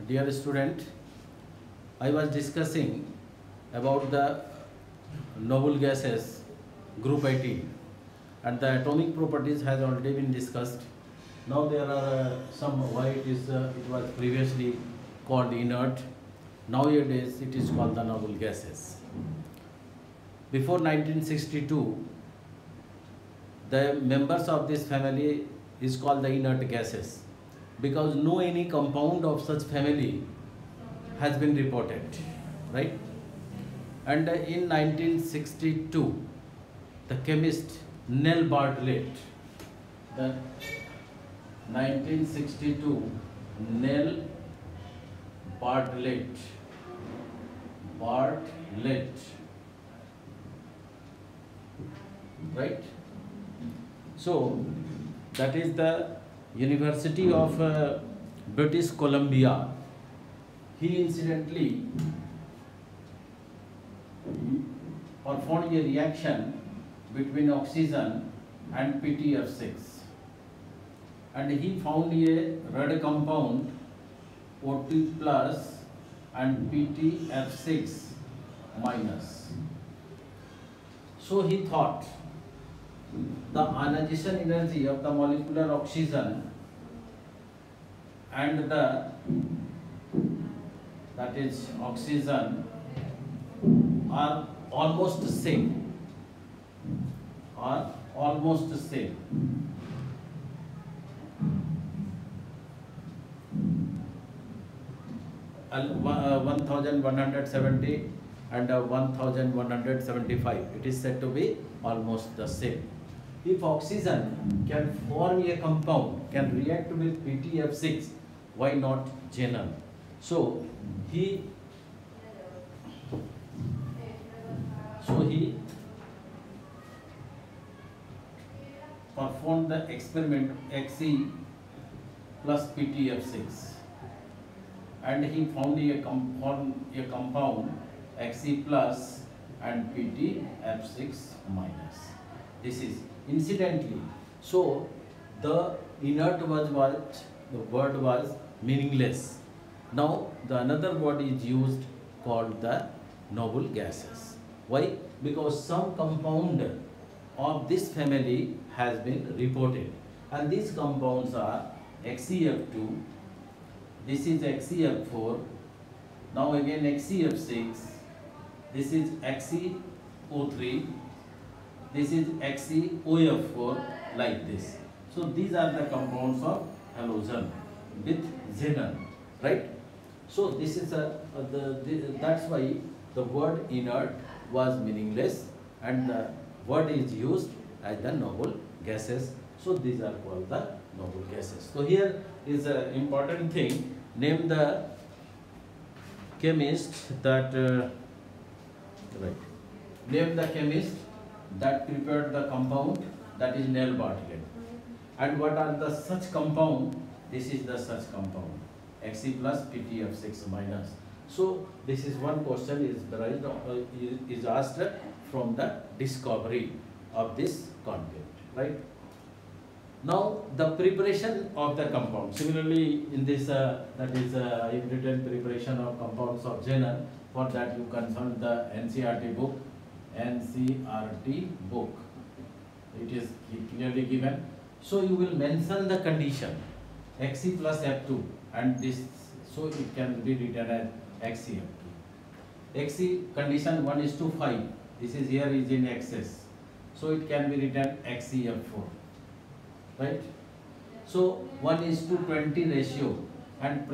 Dear student, I was discussing about the noble gases group 18 and the atomic properties has already been discussed. Now there are some why it was previously called inert. Nowadays it is called the noble gases. Before 1962, the members of this family is called the inert gases because no any compound of such family has been reported, right? And in 1962, the chemist Nell Bartlett, the 1962 Nell Bartlett, right? So that is the University of British Columbia. He incidentally performed a reaction between oxygen and PTF6 and he found a red compound O2 plus and PTF6 minus. So he thought the ionization energy of the molecular oxygen and that is oxygen are almost the same, And 1170 and 1175, it is said to be almost the same. If oxygen can form a compound, can react with PTF6, why not xenon? So he performed the experiment Xe plus PTF6 and he found a compound Xe plus and PTF6 minus. This is incidentally, so the inert was what the word was meaningless. Now the another word is used called the noble gases. Why? Because some compound of this family has been reported and these compounds are XeF2, this is XeF4, now again XeF6, this is XeO3, this is XeOF4, like this. So these are the compounds of halogen with xenon, right? So this is that's why the word inert was meaningless and the word is used as the noble gases. So these are called the noble gases. So here is an important thing. Name the chemist that Name the chemist that prepared the compound, that is Nell Bartlett. And what are the such compound? This is the such compound, Xe plus PTF6 minus. So this is one question is asked from the discovery of this content, right? Now the preparation of the compound. Similarly, in this that is I've written preparation of compounds of xenon. For that you consult the NCERT book. It is clearly given. So you will mention the condition Xe plus F2 and this, so it can be written as XeF2. Xe condition 1:5. This is here is in excess, so it can be written XeF4, right? So 1:20 ratio and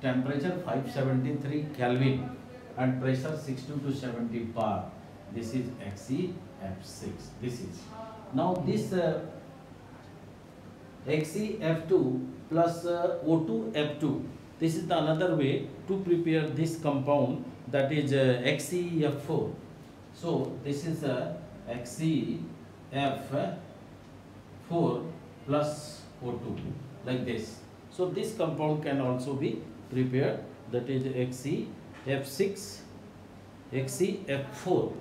temperature 573 Kelvin and pressure 60 to 70 bar. This is XeF6. This is now this XeF2 plus O2F2. This is the another way to prepare this compound, that is XeF4. So this is XeF4 plus O2, like this. So this compound can also be prepared, that is XeF4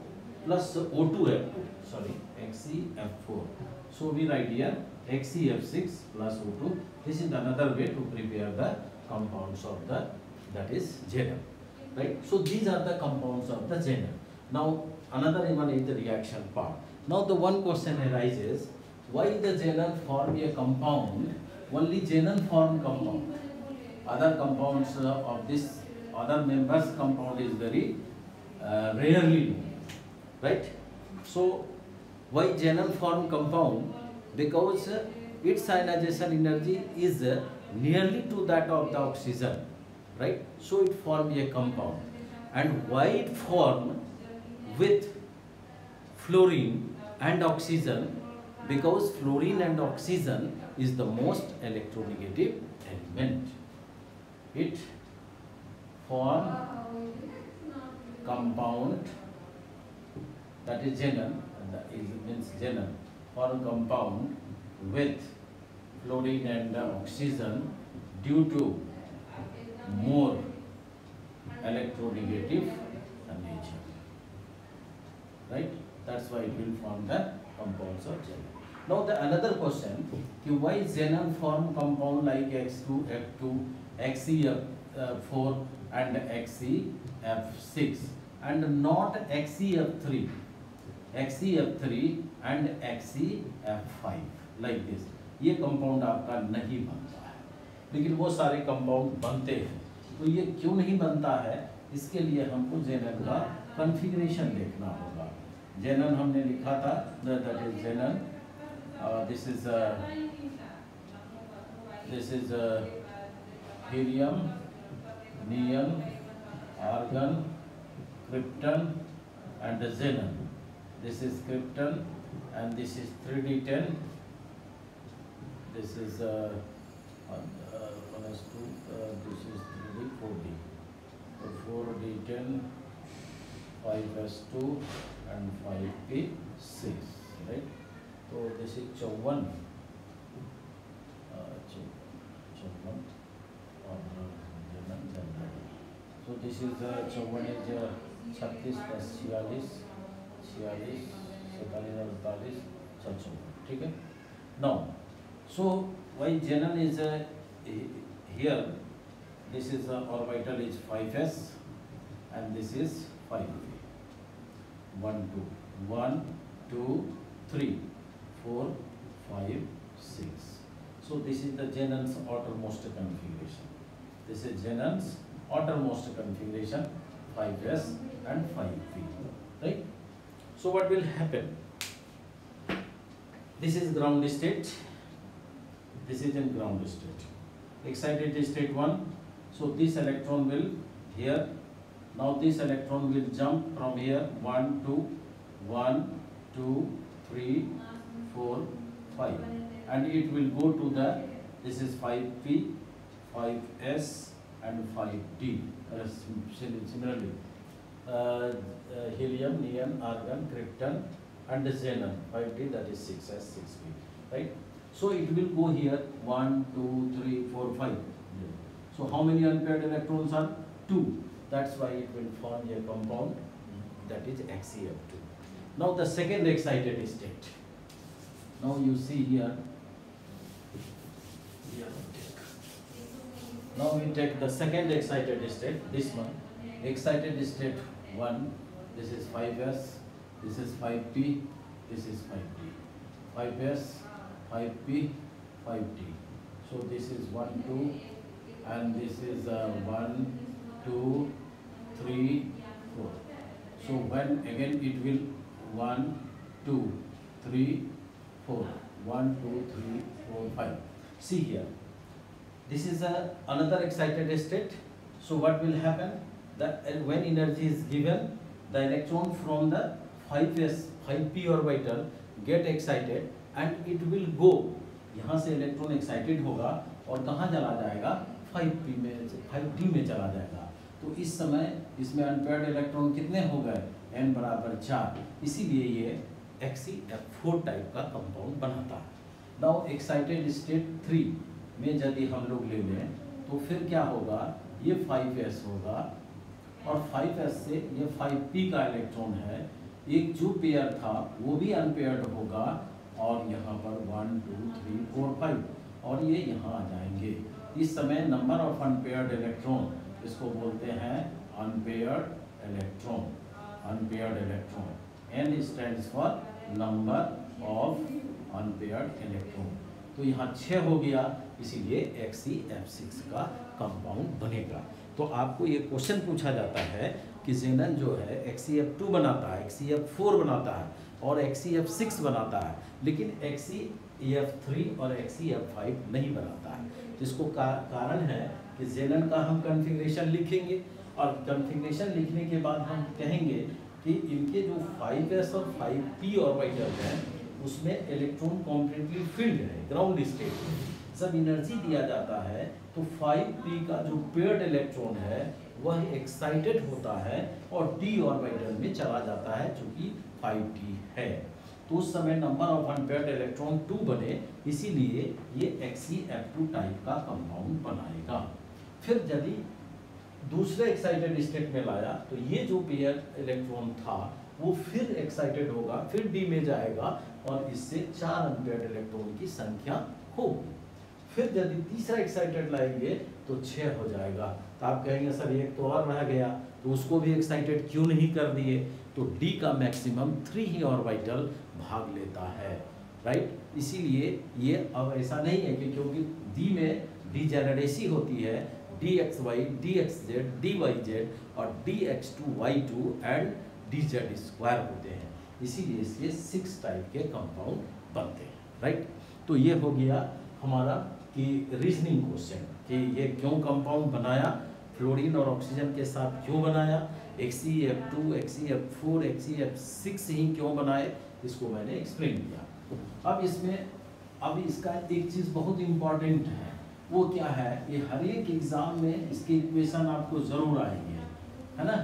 plus O2F2, sorry, XeF4. So we write here XeF6 plus O2. This is another way to prepare the compounds of the, that is Zenon, right? So these are the compounds of the Zenon. Now another one is the reaction part. Now the one question arises, why the Zenon form a compound, only Zenon form compound? Other compounds of this other members compound is very rarely known, right? So why Zenon form compound? Because its ionization energy is nearly to that of the oxygen, right? So it form a compound. And why it form with fluorine and oxygen? Because fluorine and oxygen is the most electronegative element. It form compound, that is Zenon, means Zenon, form compound with fluorine and oxygen due to more electronegative nature, right? That's why it will form the compounds of Zenon. Now the another question, why Zenon form compound like X2, F2, XeF4 and XeF6 and not XeF3 and XeF5 like this? ये compound आपका नहीं बनता है, लेकिन वो सारे compound बनते हैं। तो ये क्यों नहीं बनता है, इसके लिए हमको Zenon का कॉन्फ़िगरेशन देखना होगा। Zenon हमने लिखा था, that is Zenon. This is helium, neon, argon, krypton, and the Zenon. This is krypton, and this is 3d10. This is 1s2. This is 3d, 4d. So 4d10, 5s2, and 5p6, right? So this is 54. 54 So this is 54 is 36 plus 46, 46, 47, 48, 54. ठीक है? Now, so why Zenon is here? This is orbital is 5s and this is 5p. 1, 2, 1, 2, 3, 4, 5, 6. So this is the Zenon's outermost configuration. This is Zenon's outermost configuration, 5s and 5p, right? So what will happen? This is ground state. This is in ground state. Excited state 1. So this electron will here. Now this electron will jump from here 1, 2, 3, 4, 5, and it will go to the, this is 5p, 5s and 5d. Similarly, helium, neon, argon, krypton and Zenon, 5d, that is 6s, 6p, right? So it will go here 1, 2, 3, 4, 5. So how many unpaired electrons are? 2. That's why it will form a compound, that is XeF2. Now the second excited state. Now you see here. Now we take the second excited state, this one. Excited state 1, this is 5s, this is 5p, this is 5d. 5s, 5p, 5d. So this is 1, 2, and this is 1, 2, 3, 4. So when again it will 1, 2, 3, 4. 1, 2, 3, 4, 5. See here. This is another excited state. So what will happen? That when energy is given, the electron from the 5p orbital get excited and it will go. यहाँ से electron excited होगा और कहाँ चला जाएगा? 5p में, 5d में चला जाएगा। तो इस समय इसमें अनपेयर्ड इलेक्ट्रॉन कितने हो गए? n बराबर 4। इसीलिए ये XeF4 टाइप का कंपाउंड बनाता है। नाउ एक्साइटेड स्टेट 3 में यदि हम लोग ले लें तो फिर क्या होगा? ये 5s होगा और 5s से ये 5p का इलेक्ट्रॉन है, एक जो पेयर था वो भी अनपेयर्ड होगा और यहाँ पर 1 2 3 4 5 और ये यहाँ आ जाएंगे। इस समय नंबर ऑफ अनपेयर्ड इलेक्ट्रॉन, इसको बोलते हैं unpaired electron. Unpaired electron n stands for number of unpaired electron. तो यहाँ 6 हो गया, इसीलिए XeF6 का कंपाउंड बनेगा। तो आपको ये क्वेश्चन पूछा जाता है कि जेनन जो है XeF2 बनाता है, XeF4 बनाता है और XeF6 बनाता है, लेकिन XeF3 और XeF5 नहीं बनाता है। जिसको कारण है कि जेनन का हम कॉन्फ़िगरेशन लिखेंगे और कॉन्फ़िगरेशन लिखने के बाद हम कहेंगे कि इनके जो 5s और 5p ऑर्बिटल हैं उसमें इलेक्ट्रॉन कॉम्प्लीटली फील्ड है, ग्राउंड स्टेट में सब एनर्जी दिया जाता है। तो 5p का जो पेयर्ड इलेक्ट्रॉन है वह एक्साइटेड होता है और d ऑर्बिटल में चला जाता है जो कि 5d है। तो उस समय नंबर ऑफ अनपेयर्ड इलेक्ट्रॉन 2 बने, इसीलिए ये XeF2 टाइप का कंपाउंड बनाएगा। फिर यदि दूसरे एक्साइटेड स्टेट में लाया तो ये जो पेयर इलेक्ट्रॉन था वो फिर एक्साइटेड होगा, फिर डी में जाएगा और इससे 4 अनपेयर्ड इलेक्ट्रॉन की संख्या होगी। फिर यदि तीसरा एक्साइटेड लाएंगे तो 6 हो जाएगा। तो आप कहेंगे सर एक तो और रह गया, तो उसको भी एक्साइटेड क्यों नहीं कर दिए? तो डी का मैक्सिमम 3 ही ऑर्बिटल भाग लेता है, राइट। इसीलिए ये अब ऐसा नहीं है कि क्योंकि डी में डीजेनरेसी होती है, dxy, dxz, dyz और dx2y2 एंड dz² होते हैं, इसीलिए इसके 6 टाइप के कंपाउंड बनते हैं, राइट। तो ये हो गया हमारा कि रीजनिंग क्वेश्चन कि ये क्यों कंपाउंड बनाया, फ्लोरीन और ऑक्सीजन के साथ क्यों बनाया, XeF2, XeF4, XeF6 ही क्यों बनाए, इसको मैंने एक्सप्लेन किया। अब इसका एक चीज़ बहुत इम्पॉर्टेंट है, वो क्या है, ये हर एक एग्जाम में इसके इक्वेशन आपको जरूर आएंगे, है ना।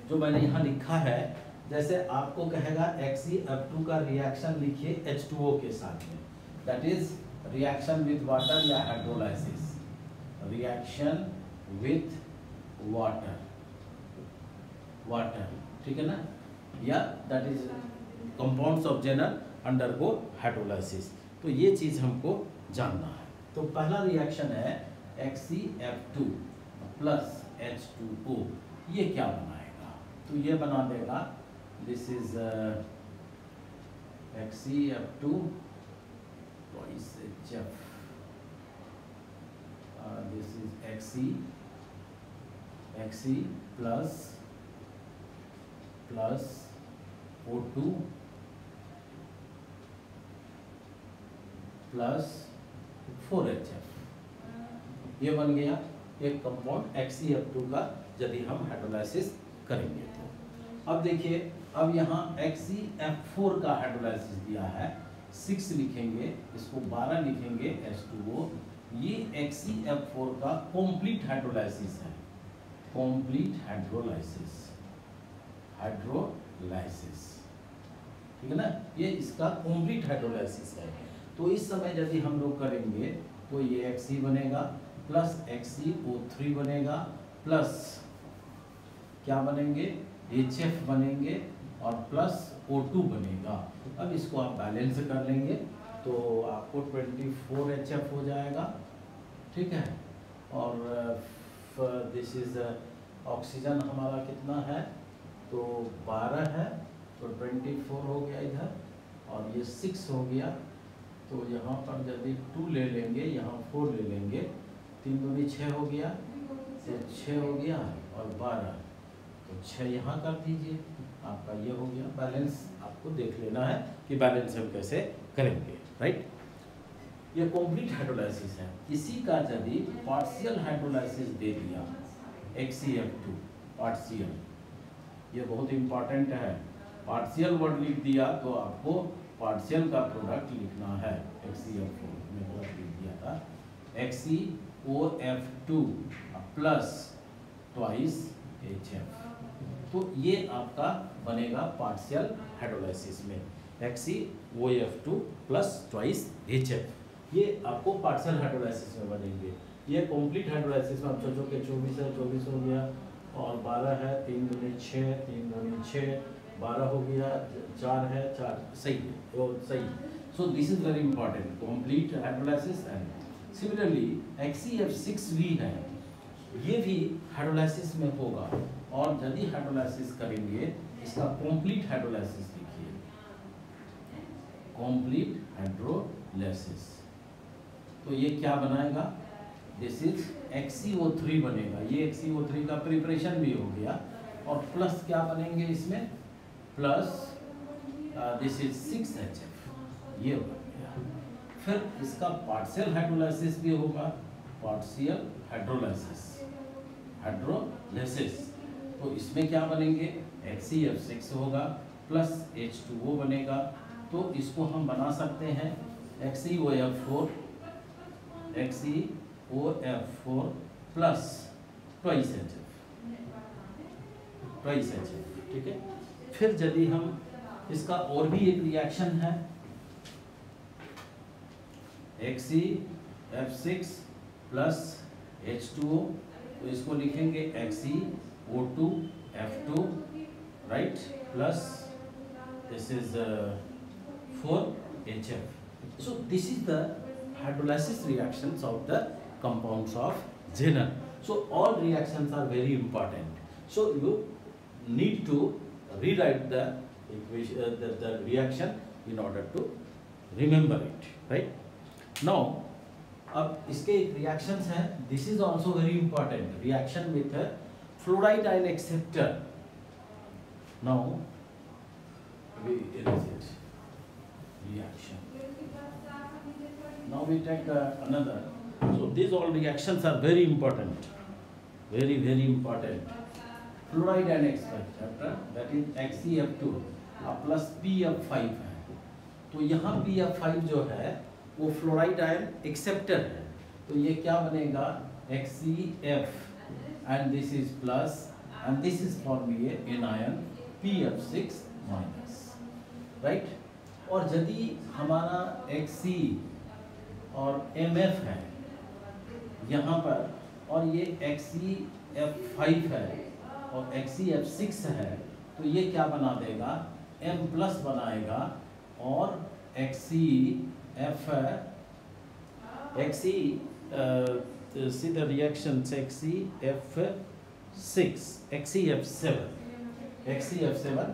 जो मैंने यहाँ लिखा है, जैसे आपको कहेगा XeF2 का रिएक्शन लिखिए H2O के साथ में, that is reaction with water या हाइड्रोलाइसिस, रिएक्शन विथ वाटर, ठीक है ना, या दैट इज कंपाउंड्स ऑफ जेनर अंडरगो हाइड्रोलाइसिस। तो ये चीज हमको जानना है। तो पहला रिएक्शन है XeF2 प्लस H2O, ये क्या बनाएगा? तो ये बना देगा, this is XeF2 twice HF, this is Xe plus O2 plus 4HF, ये बन गया एक कंपाउंड XeF2 का यदि हम हाइड्रोलाइसिस करेंगे तो। अब देखिए, अब यहाँ XeF4 का हाइड्रोलाइसिस दिया है, 6 लिखेंगे, इसको 12 लिखेंगे H2O। ये XeF4 का कंप्लीट हाइड्रोलाइसिस है, कंप्लीट हाइड्रोलाइसिस, ठीक है ना, ये इसका कंप्लीट हाइड्रोलाइसिस है। तो इस समय यदि हम लोग करेंगे तो ये Xe बनेगा प्लस XeO3 बनेगा प्लस क्या बनेंगे, HF बनेंगे और प्लस O2 बनेगा। अब इसको आप बैलेंस कर लेंगे तो आपको 24 HF हो जाएगा, ठीक है। और दिस इज ऑक्सीजन हमारा कितना है, तो 12 है, तो 24 हो गया इधर, और ये 6 हो गया। तो यहाँ पर यदि 2 ले लेंगे, यहाँ 4 ले लेंगे, 3 दूनी 6 हो गया, तो 6 हो गया और 12, तो 6 यहाँ कर दीजिए, आपका ये हो गया। बैलेंस आपको देख लेना है कि बैलेंस हम कैसे करेंगे, राइट। ये कंप्लीट हाइड्रोलाइसिस है। इसी का यदि पार्शियल हाइड्रोलाइसिस दे दिया XeF2 पार्शियल, ये बहुत इंपॉर्टेंट है, पार्शियल वर्ड लिख दिया तो आपको पार्शियल का प्रोडक्ट लिखना है। XeF4 में बहुत लिख दिया था, XeOF2 प्लस ट्वाइस HF, तो ये आपका बनेगा पार्शियल हाइड्रोलाइसिस में XeOF2 प्लस ट्वाइस HF, ये आपको पार्शियल हाइड्रोलाइसिस में बनेंगे। ये कंप्लीट हाइड्रोलाइसिस में आप सोचो कि 24 है, 24 हो गया और 12 है, 3 दूनी 6, 3 दूनी 6, 12 हो गया, 4 है, 4 सही है, वो सही है। So this is very important, complete hydrolysis. And similarly XeF6 भी है, ये भी हाइड्रोलाइसिस में होगा। और यदि हाइड्रोलाइसिस करेंगे, इसका कंप्लीट हाइड्रोलाइसिस लिखिए, कंप्लीट हाइड्रोलाइसिस। तो ये क्या बनाएगा, दिस इज XeO3 बनेगा। ये XeO3 का प्रिपरेशन भी हो गया। और प्लस क्या बनेंगे इसमें, प्लस दिस इज 6HF, ये बन गया। फिर इसका पार्शियल हाइड्रोलाइसिस भी होगा, पार्शियल हाइड्रोलाइसिस, हाइड्रोलाइसिस। तो इसमें क्या बनेंगे, XeF6 होगा प्लस H2O बनेगा। तो इसको हम बना सकते हैं XeOF4 प्लस ट्वाइस HF, ठीक है। फिर यदि हम इसका और भी एक रिएक्शन है XeF6 प्लस H2O, तो इसको लिखेंगे XeO2F2, right, plus this is 4HF. So this is the hydrolysis reactions of the compounds of xenon. So all reactions are very important. So you need to rewrite the equation, the reaction in order to remember it, right? Now, अब इसके एक reactions हैं. This is also very important. Reaction with a fluoride ion acceptor. Now we erase it. Reaction. Now we take another. So these all reactions are very important, very very important. Fluoride ion acceptor, that is XeF2 plus PF5 है। तो यहाँ PF5 जो है वो fluoride ion acceptor है। तो ये क्या बनेगा, XeF, and this is plus, and this is form ये एनायन PF6 माइनस, राइट। और यदि हमारा Xe और MF है यहाँ पर, और ये XeF5 है और XeF6 है, तो ये क्या बना देगा, M प्लस बनाएगा। और see the reactions XeF7,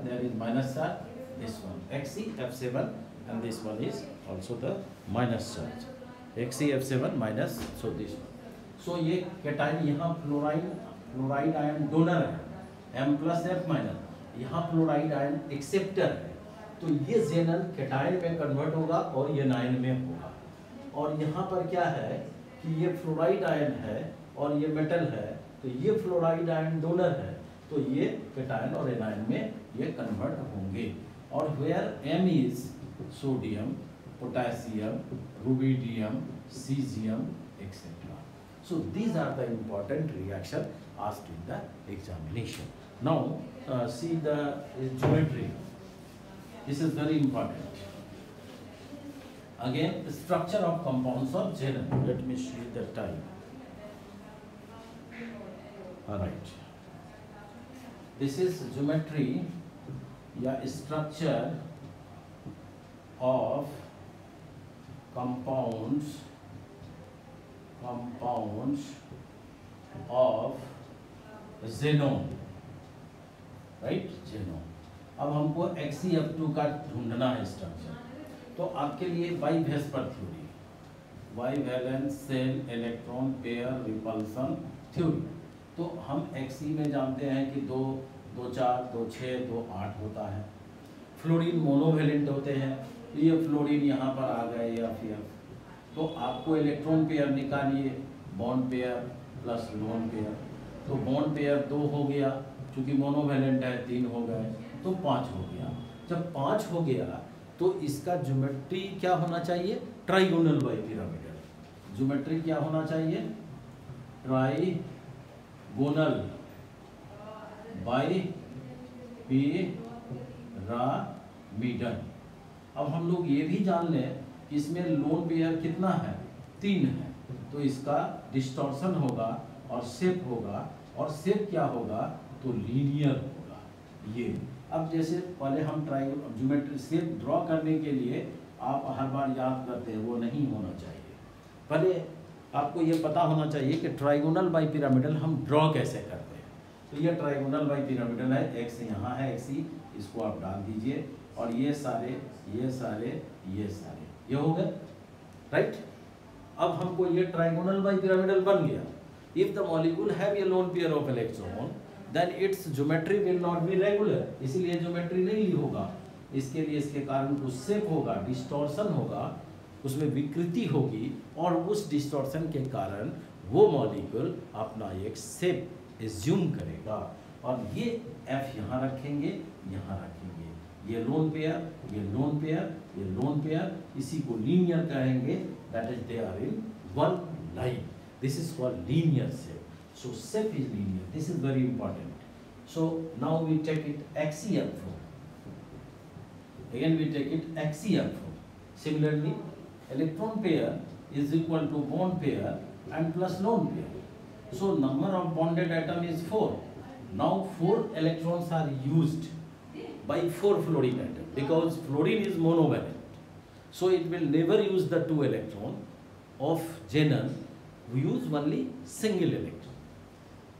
there is minus charge, this one XeF7, and this one is also the minus charge, XeF7 minus, so this one. So ये कैटायन यहाँ फ्लोराइड आयन डोनर है, M plus F minus, यहाँ fluoride ion acceptor है। तो ये जेनन cation में convert होगा और ये नायन में होगा। और यहाँ पर क्या है कि ये फ्लोराइड आयन है और ये मेटल है, तो ये फ्लोराइड आयन डोनर है, तो ये कैटायन और एनायन में ये कन्वर्ट होंगे। और where M is sodium, potassium, rubidium, caesium, etcetera. So these are the important reaction asked in the examination. Now see the geometry. This is very important. Again, the structure of compounds of xenon. Let me see the time. All right. This is geometry, या structure of compounds of xenon, right? xenon. अब हमको XeF2 का ढूंढना है structure. तो आपके लिए बाइवेस्पर theory, valence shell electron pair repulsion theory. तो हम Xe में जानते हैं कि 2, 2, 4, 2, 6, 2, 8 होता है। फ्लोरीन मोनोवेलेंट होते हैं, तो ये फ्लोरीन यहाँ पर आ गए या फिर, तो आपको इलेक्ट्रॉन पेयर निकालिए, bond pair plus lone pair. तो बॉन्ड पेयर 2 हो गया, क्योंकि मोनोवेलेंट है, 3 हो गए, तो 5 हो गया। जब 5 हो गया तो इसका ज्योमेट्री क्या होना चाहिए, ट्राइगोनल बाइपिरामिडल। ज्योमेट्री क्या होना चाहिए, ट्राइगोनल बाइपिरामिडल। अब हम लोग ये भी जान लें कि इसमें लोन पेयर कितना है, 3 है, तो इसका डिस्टॉर्शन होगा और शेप होगा, और शेप क्या होगा, तो लीनियर होगा। ये अब जैसे पहले हम ज्योमेट्री शेप ड्रॉ करने के लिए आप हर बार याद करते हैं, वो नहीं होना चाहिए। पहले आपको ये पता होना चाहिए कि ट्राइगोनल बाई पिरामिडल हम ड्रॉ कैसे करते हैं। तो ये ट्राइगोनल बाई पिरामिडल है, एक्स यहाँ है एक्सी, इसको आप डाल दीजिए और ये सारे ये सारे ये सारे ये हो गए, राइट। अब हमको ये ट्राइगोनल बाई पिरामिडल बन गया। If the molecule have a lone pair of electron then its geometry will not be regular, इसीलिए ज्योमेट्री नहीं होगा। इसके लिए इसके कारण कुछ शेप होगा, डिस्टॉर्शन होगा, उसमें विकृति होगी और उस डिस्टॉर्शन के कारण वो मॉलिक्यूल अपना एक शेप एज्यूम करेगा। और ये एफ यहाँ रखेंगे, यहाँ रखेंगे, ये लोन पेयर, ये लोन पेयर, ये लोन पेयर, इसी को लीनियर कहेंगे, that is they are in one line. This is called linear shape. So shape is linear. This is very important. So now we take it axial form. Again we take it axial form. Similarly, electron pair is equal to bond pair and plus lone pair. So number of bonded atom is 4. Now 4 electrons are used by 4 fluorine atom because fluorine is monovalent. So it will never use the 2 electron of xenon. We use only single electron.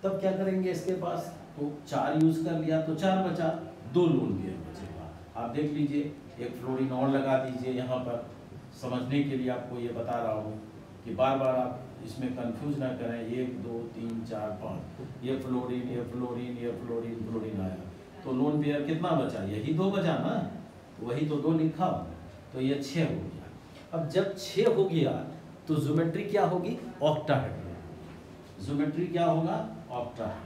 तब क्या करेंगे, इसके पास तो 4 use कर लिया तो 4 बचा, 2 lone pair बचेगा। आप देख लीजिए, एक फ्लोरीन और लगा दीजिए यहाँ पर। समझने के लिए आपको ये बता रहा हूँ कि बार बार आप इसमें कंफ्यूज ना करें। 1 2 3 4 5 ये फ्लोरीन, ये फ्लोरीन, ये फ्लोरीन, फ्लोरीन आया तो लोन पेयर कितना बचा, यही 2 बचा ना, वही तो 2 लिखा, तो ये 6 हो गया। अब जब 6 हो गया तो ज्योमेट्री क्या होगी, ऑक्टाहेड्रल। ज्योमेट्री क्या होगा, ऑक्टाहेड्रल।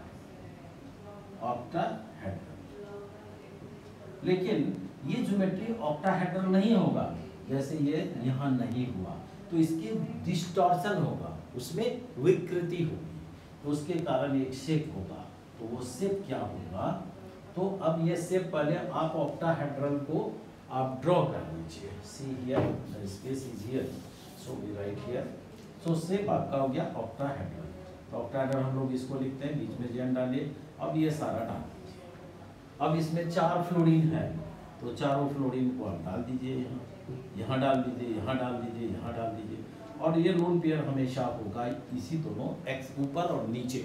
लेकिन ये ज्योमेट्री ऑक्टाहेड्रल नहीं होगा, जैसे ये यहाँ नहीं हुआ तो इसके डिस्टॉर्शन होगा, उसमें विकृति होगी, तो उसके कारण एक शेप होगा। तो वो शेप क्या होगा, तो अब ये शेप पहले आप ऑक्टाहेड्रल को आप ड्रॉ कर लीजिए। See here the space is here, so we write here. So shape आपका हो गया ऑक्टाहेड्रल। ऑक्टाहेड्रल हम लोग इसको लिखते हैं, बीच में जेन डालिए। अब ये सारा डाल दीजिए। अब इसमें 4 फ्लोरीन है तो चारों फ्लोरीन को आप डाल दीजिए, यहाँ डाल दीजिए, यहाँ डाल दीजिए, यहाँ डाल दीजिए। और ये लोन पेयर हमेशा होगा इसी दोनों एक्स ऊपर और नीचे।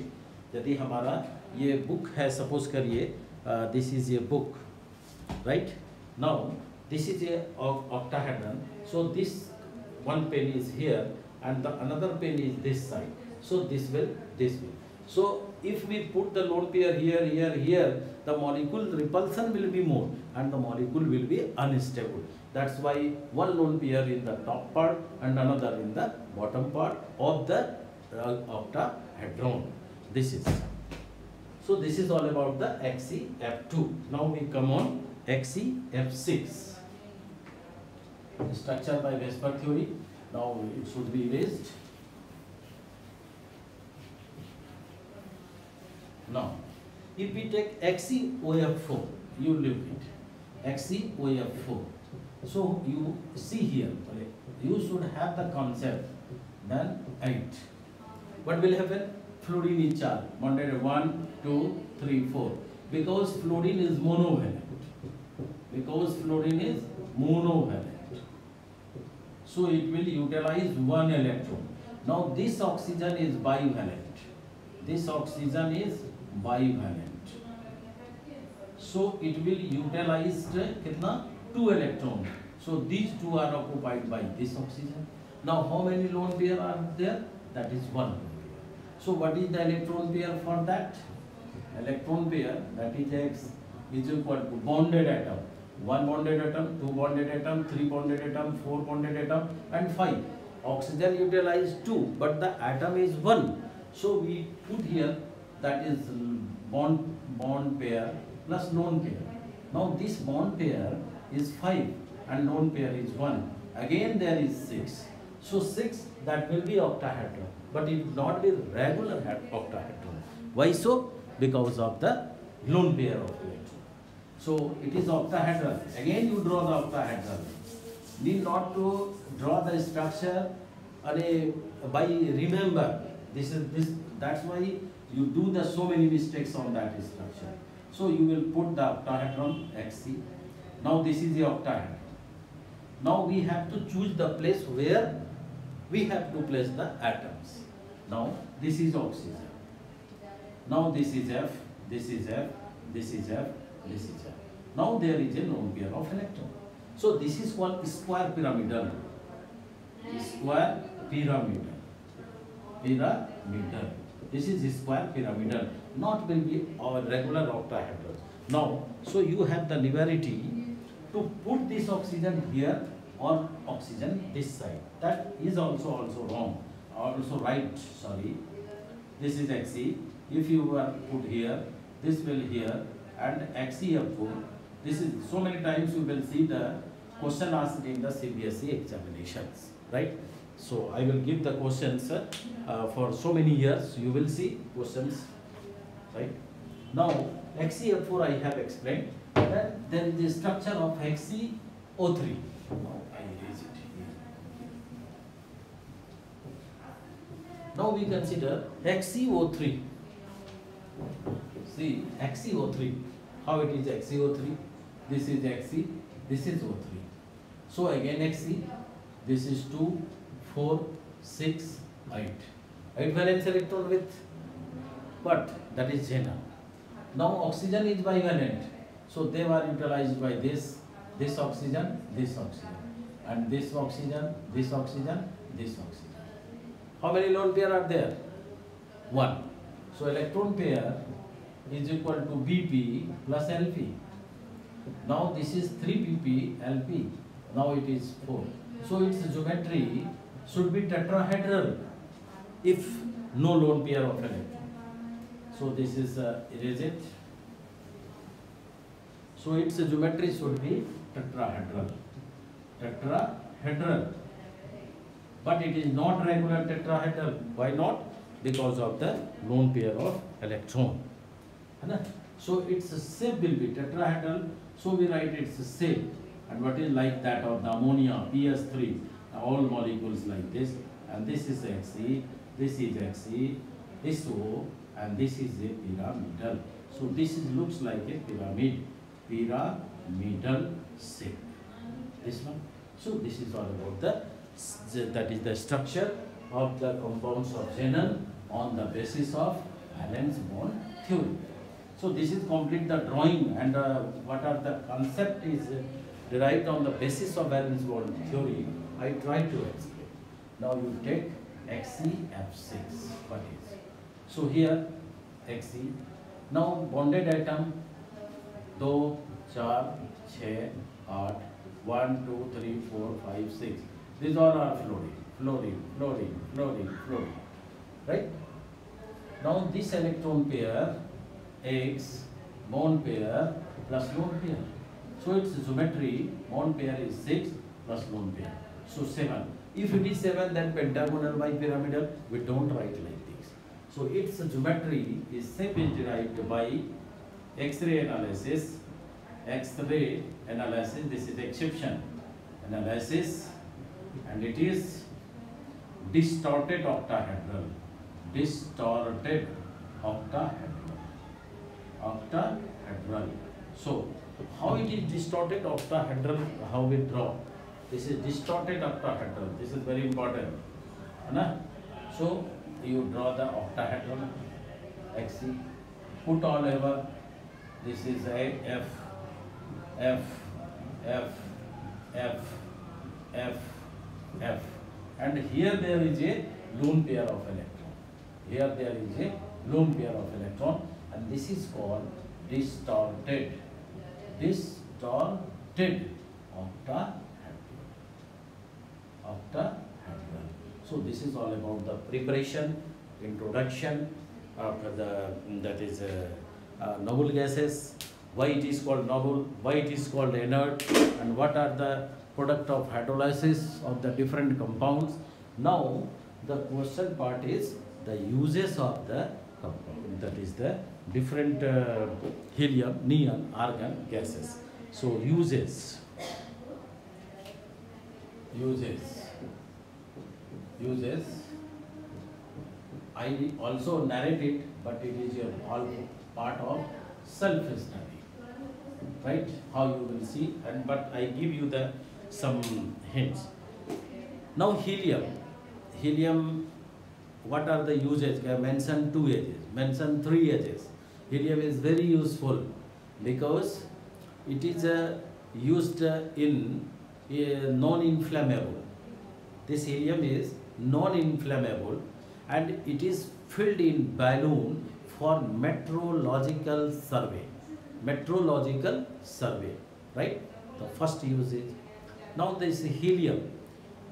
यदि हमारा ये बुक है, सपोज करिए this is a book, right. Now this is a octahedron, so this one pen is here and the another pen is this side. So this will. So if we put the lone pair here, the molecule repulsion will be more and the molecule will be unstable. That's why one lone pair in the top part and another in the bottom part of the octahedron. This is. So this is all about the XeF2. Now we come on XeF6. Structure by Vesper theory. Now it should be erased. Now, if we take XeOF4, you leave it. XeOF4. So you see here, you should have the concept. Then 8. What will happen? Fluorine is charged. Bonded 1, 2, 3, 4. Because fluorine is monovalent. Because fluorine is monovalent. So it will utilize 1 electron. Now this oxygen is bivalent. This oxygen is bivalent. So it will utilize कितना 2 electron. So these 2 are occupied by this oxygen. Now how many lone pair are there? That is 1 lone pair. So what is the electron pair for that? Electron pair, that is X, is equal to bonded atom. 1 bonded atom, 2 bonded atom, 3 bonded atom, 4 bonded atom and 5. Oxygen utilized 2 but the atom is 1. So we put here that is bond pair plus lone pair. Now this bond pair is 5 and lone pair is 1. Again there is 6. So 6, that will be octahedron, but it will not be regular octahedron. Why so? Because of the lone pair of electron. So it is octahedral. Again you draw the octahedral. Need not to draw the structure by remember. This. That's why you do the so many mistakes on that structure. So you will put the octahedron Xc. Now this is the octahedron. Now we have to choose the place where we have to place the atoms. Now this is oxygen. Now this is F, this is F, this is F, this is F. Now there is a lone pair of electron. So this is called square pyramidal. Square pyramidal. Pyramidal. This is square pyramidal. Not will be our regular octahedral. Now, so you have the liberty to put this oxygen here or oxygen this side. That is also wrong. Also right, sorry. This is Xc. If you were put here, this will here and XeF4. This is so many times you will see the question asked in the CBSE examinations, right? So I will give the questions for so many years. You will see questions, right? Now XeF4 I have explained. Then the structure of HeXeO3. Now I erase it here. Now we consider HeXeO3. See HeXeO3. How it is HeXeO3? This is Xe, this is O3. So again Xe, this is 2, 4, 6, 8. 8 valence electron with what? That is xenon. Now oxygen is bivalent. So they were utilized by this oxygen, and this oxygen, this oxygen, this oxygen. How many lone pair are there? 1. So electron pair is equal to Bp plus Lp. Now this is 3pp Lp. Now it is 4. So its geometry should be tetrahedral if no lone pair of electron. So this is erase it. So its geometry should be tetrahedral. Tetrahedral. But it is not regular tetrahedral. Why not? Because of the lone pair of electron. So its shape will be tetrahedral. So we write its shape. And what is like that of the ammonia, PS3, all molecules like this. And this is Xe, this is Xe, this O, and this is a pyramidal. So this looks like a pyramidal shape. This one. So this is all about that is the structure of the compounds of xenon on the basis of valence bond theory. So this is complete the drawing, and what are the concept is derived on the basis of valence bond theory. I try to explain. Now you take XeF6. What is? So here Xe. Now bonded atom 2, 4, 6, 8, 1, 2, 3, 4, 5, 6. These all are fluorine. Right? Now this electron pair X bond pair plus lone pair. So its geometry bond pair is 6 plus lone pair. So 7. If it is 7, then pentagonal bipyramidal. We don't write like this. So its geometry is shape is derived by X-ray analysis. X-ray analysis. This is exception analysis, and it is distorted octahedral. Distorted octahedral. So how it is distorted octahedral? How we draw? This is distorted octahedral. This is very important. So you draw the octahedral Xe. Put all over. This is a F, and here there is a lone pair of electron. Here there is a lone pair of electron, and this is called distorted octahedral. So this is all about the preparation, introduction of noble gases, why it is called noble, why it is called inert, and what are the product of hydrolysis of the different compounds. Now the question part is the uses of the compound, that is the different helium, neon, argon gases. So uses. I also narrate it, but it is all part of self study, right? How you will see, and but I give you the some hints. Now helium, what are the uses? I mentioned 2 edges, mentioned 3 edges. Helium is very useful because it is used in non-inflammable. This helium is non-inflammable and it is filled in balloon for meteorological survey. Meteorological survey, right? The first usage. Now this helium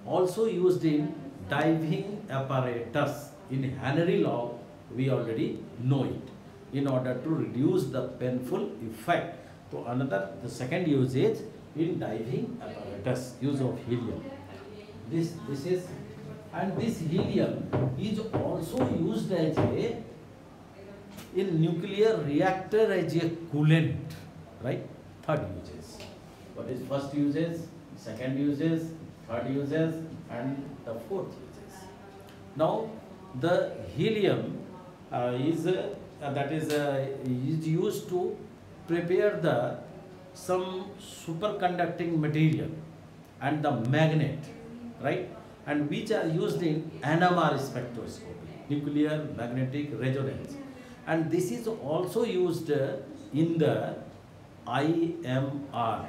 also used in diving apparatus. In Henry log, we already know it, in order to reduce the painful effect. So another, the second usage in diving apparatus, use of helium. This is, and this helium is also used as a in nuclear reactor as a coolant, right? Third uses. What is first uses, second uses, third uses, and the fourth uses. Now the helium is used to prepare the some superconducting material and the magnet, right? And which are used in NMR spectroscopy, nuclear magnetic resonance. And this is also used in the IMR,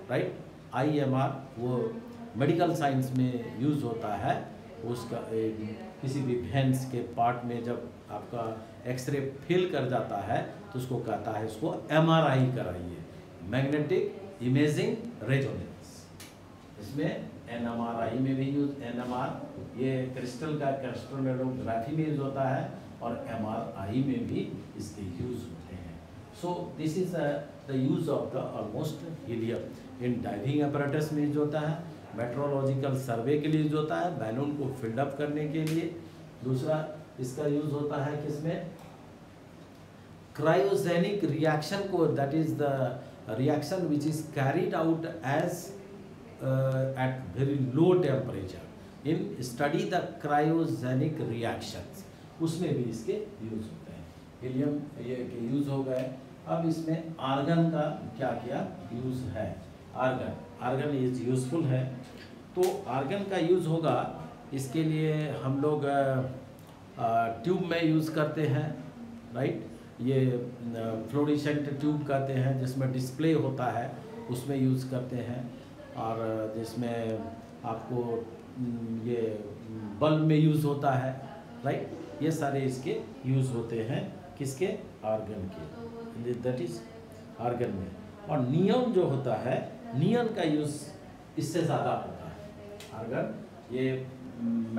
right? IMR वो medical science में use होता है, उसका किसी भी veins के part में जब आपका एक्सरे फेल कर जाता है तो उसको कहता है, इसको MRI कराइए, मैग्नेटिक इमेजिंग रेजोनेंस। इसमें NMRI में भी यूज, NMR ये क्रिस्टल का क्रिस्टलोग्राफी में यूज होता है और MRI में भी इसके यूज होते हैं। So this is the use of the almost helium. In diving apparatus में यूज होता है, मेट्रोलॉजिकल सर्वे के लिए यूज होता है, बैलून को फिल्डअप करने के लिए। दूसरा इसका यूज होता है किसमें, क्रायोजेनिक रिएक्शन को, that is the reaction which is carried out as at very low temperature, in study the cryogenic reactions, उसमें भी इसके यूज होते हैं। हीलियम ये के यूज हो गए। अब इसमें आर्गन का क्या क्या यूज है। आर्गन इज यूजफुल है, तो आर्गन का यूज होगा, इसके लिए हम लोग ट्यूब में यूज करते हैं, राइट? ये फ्लोरेसेंट ट्यूब कहते हैं, जिसमें डिस्प्ले होता है, उसमें यूज करते हैं। और जिसमें आपको ये बल्ब में यूज़ होता है, राइट? ये सारे इसके यूज़ होते हैं, किसके, आर्गन के, दैट इज आर्गन में। और नियॉन जो होता है, नियॉन का यूज़ इससे ज़्यादा होता है। आर्गन ये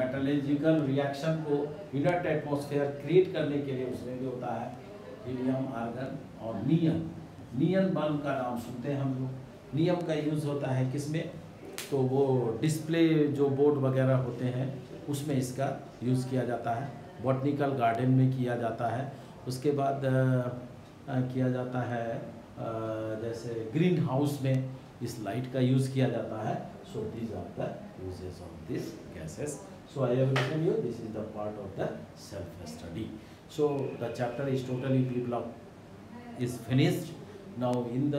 मेटलर्जिकल रिएक्शन को इनर्ट एटमॉस्फेयर क्रिएट करने के लिए उसमें भी होता है, हीलियम, आर्गन और नियॉन। नियॉन बल्ब का नाम सुनते हैं हम लोग। नियम का यूज़ होता है किसमें, तो वो डिस्प्ले जो बोर्ड वगैरह होते हैं उसमें इसका यूज़ किया जाता है, बॉटनिकल गार्डन में किया जाता है। उसके बाद किया जाता है जैसे ग्रीन हाउस में इस लाइट का यूज़ किया जाता है। So these are the uses of this gases. So I have written you, this is the part of the self study. So the chapter is totally developed, is finished now. In the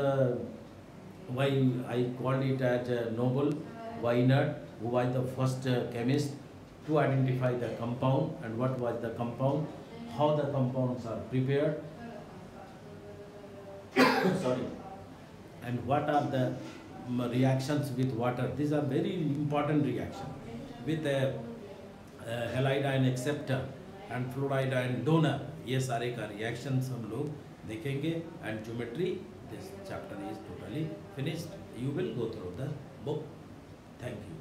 why I called it as Nobel, Weinert, who was the first chemist to identify the compound and what was the compound, how the compounds are prepared, sorry, and what are the reactions with water. These are very important reactions with halide ion acceptor and fluoride ion donor. ये सारे का reactions हम लोग देखेंगे। and geometry, this chapter is totally finished. You will go through the book. Thank you.